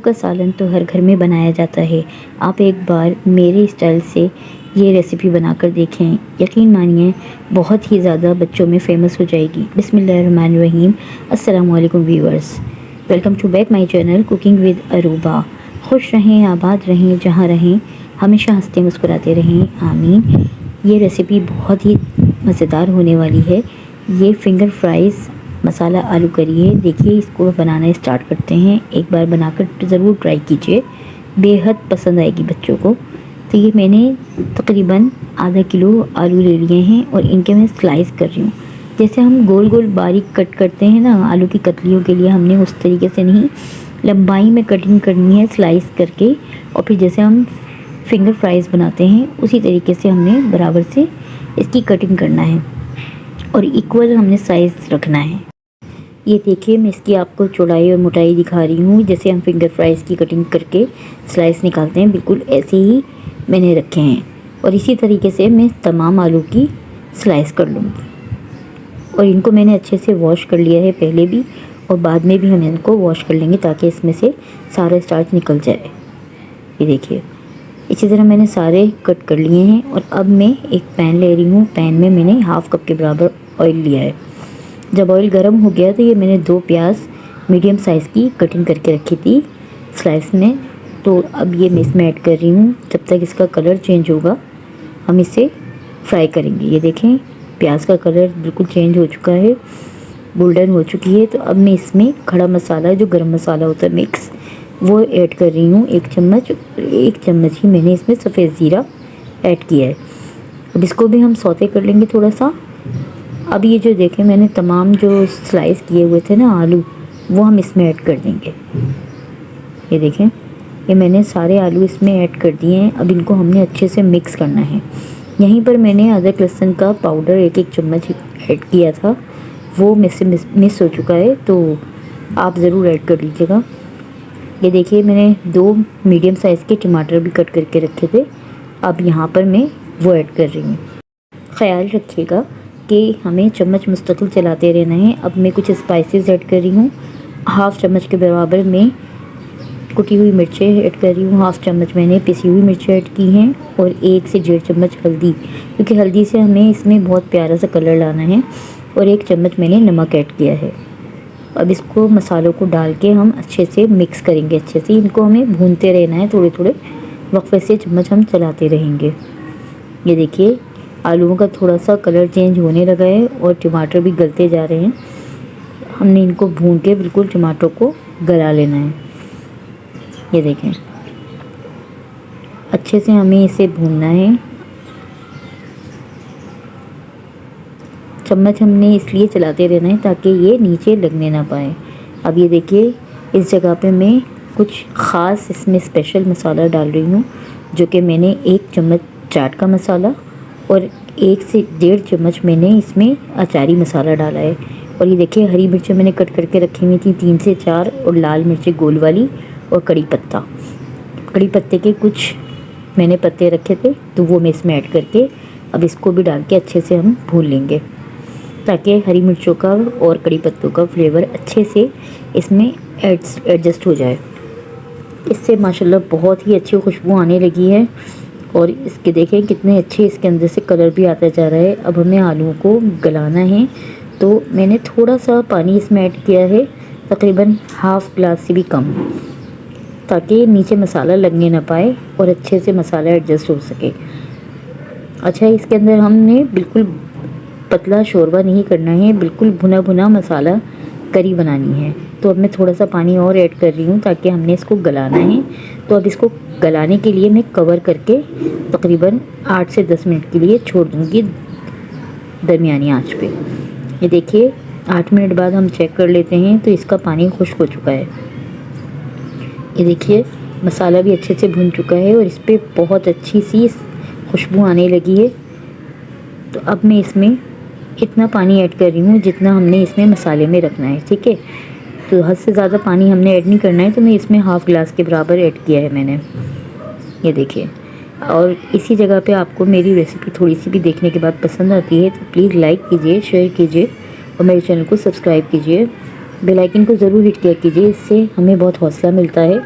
का सालन तो हर घर में बनाया जाता है। आप एक बार मेरे स्टाइल से ये रेसिपी बनाकर देखें, यकीन मानिए बहुत ही ज़्यादा बच्चों में फ़ेमस हो जाएगी। बिस्मिल्लाहिर्रहमानिर्रहीम। अस्सलाम वालेकुम viewers, welcome to back my channel cooking with Aruba. खुश रहें, आबाद रहें, जहाँ रहें हमेशा हंसते मुस्कुराते रहें, आमीन। ये रेसिपी बहुत ही मज़ेदार होने वाली है। ये फिंगर फ्राइज़ मसाला आलू करी है। देखिए, इसको बनाना स्टार्ट करते हैं। एक बार बनाकर ज़रूर ट्राई कीजिए, बेहद पसंद आएगी बच्चों को। तो ये मैंने तकरीबन आधा किलो आलू ले लिए हैं और इनके मैं स्लाइस कर रही हूँ। जैसे हम गोल गोल बारीक कट करते हैं ना आलू की कतलियों के लिए, हमने उस तरीके से नहीं, लंबाई में कटिंग करनी है स्लाइस करके। और फिर जैसे हम फिंगर फ्राइज़ बनाते हैं उसी तरीके से हमने बराबर से इसकी कटिंग करना है और इक्वल हमने साइज़ रखना है। ये देखिए, मैं इसकी आपको चौड़ाई और मोटाई दिखा रही हूँ। जैसे हम फिंगर फ्राइज़ की कटिंग करके स्लाइस निकालते हैं, बिल्कुल ऐसे ही मैंने रखे हैं। और इसी तरीके से मैं तमाम आलू की स्लाइस कर लूँगी। और इनको मैंने अच्छे से वॉश कर लिया है पहले भी, और बाद में भी हम इनको वॉश कर लेंगे ताकि इसमें से सारा स्टार्च निकल जाए। ये देखिए, इसी तरह मैंने सारे कट कर लिए हैं। और अब मैं एक पैन ले रही हूँ। पैन में मैंने हाफ़ कप के बराबर ऑयल लिया है। जब ऑयल गर्म हो गया तो ये मैंने 2 प्याज मीडियम साइज़ की कटिंग करके रखी थी स्लाइस में। तो अब ये मैं इसमें ऐड कर रही हूँ। जब तक इसका कलर चेंज होगा हम इसे फ्राई करेंगे। ये देखें, प्याज का कलर बिल्कुल चेंज हो चुका है, गोल्डन हो चुकी है। तो अब मैं इसमें खड़ा मसाला, जो गरम मसाला होता है मिक्स, वो ऐड कर रही हूँ 1 चम्मच। 1 चम्मच ही मैंने इसमें सफ़ेद ज़ीरा ऐड किया है। अब इसको भी हम सौते कर लेंगे थोड़ा सा। अब ये जो देखें, मैंने तमाम जो स्लाइस किए हुए थे ना आलू, वो हम इसमें ऐड कर देंगे। ये देखें, ये मैंने सारे आलू इसमें ऐड कर दिए हैं। अब इनको हमने अच्छे से मिक्स करना है। यहीं पर मैंने अदरक लहसुन का पाउडर 1-1 चम्मच ऐड किया था, वो मुझसे मिस हो चुका है, तो आप ज़रूर ऐड कर लीजिएगा। ये देखिए, मैंने 2 मीडियम साइज़ के टमाटर भी कट करके रखे थे, अब यहाँ पर मैं वो ऐड कर रही हूँ। ख़याल रखिएगा कि हमें चम्मच मुस्तकिल चलाते रहना है। अब मैं कुछ स्पाइसेस ऐड कर रही हूँ। हाफ़ चम्मच के बराबर में कुटी हुई मिर्चें ऐड कर रही हूँ। हाफ़ चम्मच मैंने पिसी हुई मिर्चें ऐड की हैं। और 1 से 1.5 चम्मच हल्दी, क्योंकि हल्दी से हमें इसमें बहुत प्यारा सा कलर लाना है। और 1 चम्मच मैंने नमक ऐड किया है। अब इसको मसालों को डाल के हम अच्छे से मिक्स करेंगे। अच्छे से इनको हमें भूनते रहना है, थोड़े थोड़े वक्फे से चम्मच हम चलाते रहेंगे। ये देखिए, आलूओं का थोड़ा सा कलर चेंज होने लगा है और टमाटर भी गलते जा रहे हैं। हमने इनको भून के बिल्कुल टमाटर को गला लेना है। ये देखें, अच्छे से हमें इसे भूनना है। चम्मच हमने इसलिए चलाते रहना है ताकि ये नीचे लगने ना पाए। अब ये देखिए, इस जगह पे मैं कुछ ख़ास इसमें स्पेशल मसाला डाल रही हूँ, जो कि मैंने 1 चम्मच चाट का मसाला और 1 से 1.5 चम्मच मैंने इसमें अचारी मसाला डाला है। और ये देखिए, हरी मिर्चें मैंने कट करके रखी हुई थी 3 से 4, और लाल मिर्चें गोल वाली, और कड़ी पत्ते के कुछ मैंने पत्ते रखे थे, तो वो मैं इसमें ऐड करके अब इसको भी डाल के अच्छे से हम भून लेंगे, ताकि हरी मिर्चों का और कड़ी पत्तों का फ्लेवर अच्छे से इसमें एडजस्ट हो जाए। इससे माशाल्लाह बहुत ही अच्छी खुशबू आने लगी है। और इसके देखें कितने अच्छे इसके अंदर से कलर भी आता जा रहा है। अब हमें आलूओं को गलाना है, तो मैंने थोड़ा सा पानी इसमें ऐड किया है, तकरीबन हाफ़ ग्लास से भी कम, ताकि नीचे मसाला लगने ना पाए और अच्छे से मसाला एडजस्ट हो सके। अच्छा, इसके अंदर हमने बिल्कुल पतला शोरबा नहीं करना है, बिल्कुल भुना भुना मसाला करी बनानी है। तो अब मैं थोड़ा सा पानी और ऐड कर रही हूँ ताकि हमने इसको गलाना है। तो अब इसको गलाने के लिए मैं कवर करके तकरीबन 8 से 10 मिनट के लिए छोड़ दूँगी दरमियानी आंच पे। ये देखिए, 8 मिनट बाद हम चेक कर लेते हैं तो इसका पानी खुश्क हो चुका है। ये देखिए, मसाला भी अच्छे से भुन चुका है और इस पर बहुत अच्छी सी खुशबू आने लगी है। तो अब मैं इसमें इतना पानी ऐड कर रही हूँ जितना हमने इसमें मसाले में रखना है, ठीक है। तो हद से ज़्यादा पानी हमने ऐड नहीं करना है, तो मैं इसमें हाफ़ ग्लास के बराबर ऐड किया है मैंने। ये देखिए, और इसी जगह पे आपको मेरी रेसिपी थोड़ी सी भी देखने के बाद पसंद आती है तो प्लीज़ लाइक कीजिए, शेयर कीजिए और मेरे चैनल को सब्सक्राइब कीजिए। बेल आइकन को ज़रूर हिट किया कीजिए, इससे हमें बहुत हौसला मिलता है।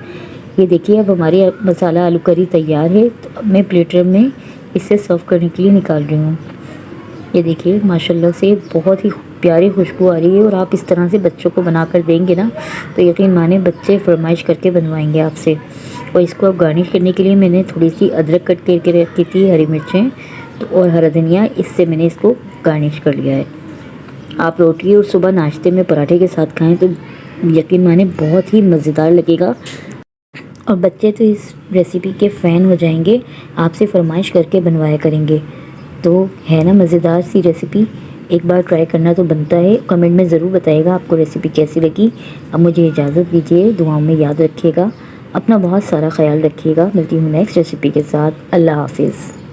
ये देखिए अब हमारी मसाला आलू करी तैयार है। तो अब मैं प्लेटर में इसे सर्व करने के लिए निकाल रही हूँ। ये देखिए माशाल्लाह से बहुत ही प्यारी खुशबू आ रही है, और आप इस तरह से बच्चों को बना कर देंगे ना तो यकीन माने बच्चे फरमाइश करके बनवाएंगे आपसे। और इसको अब गार्निश करने के लिए मैंने थोड़ी सी अदरक कट करके रखी थी, हरी मिर्चें तो और हरा धनिया, इससे मैंने इसको गार्निश कर लिया है। आप रोटी और सुबह नाश्ते में पराठे के साथ खाएं तो यकीन माने बहुत ही मज़ेदार लगेगा, और बच्चे तो इस रेसिपी के फ़ैन हो जाएंगे, आपसे फरमाइश करके बनवाया करेंगे। तो है ना मज़ेदार सी रेसिपी, एक बार ट्राई करना तो बनता है। कमेंट में ज़रूर बताइएगा आपको रेसिपी कैसी लगी। अब मुझे इजाज़त दीजिए, दुआओं में याद रखिएगा, अपना बहुत सारा ख्याल रखिएगा। मिलती हूँ नेक्स्ट रेसिपी के साथ। अल्लाह हाफिज़।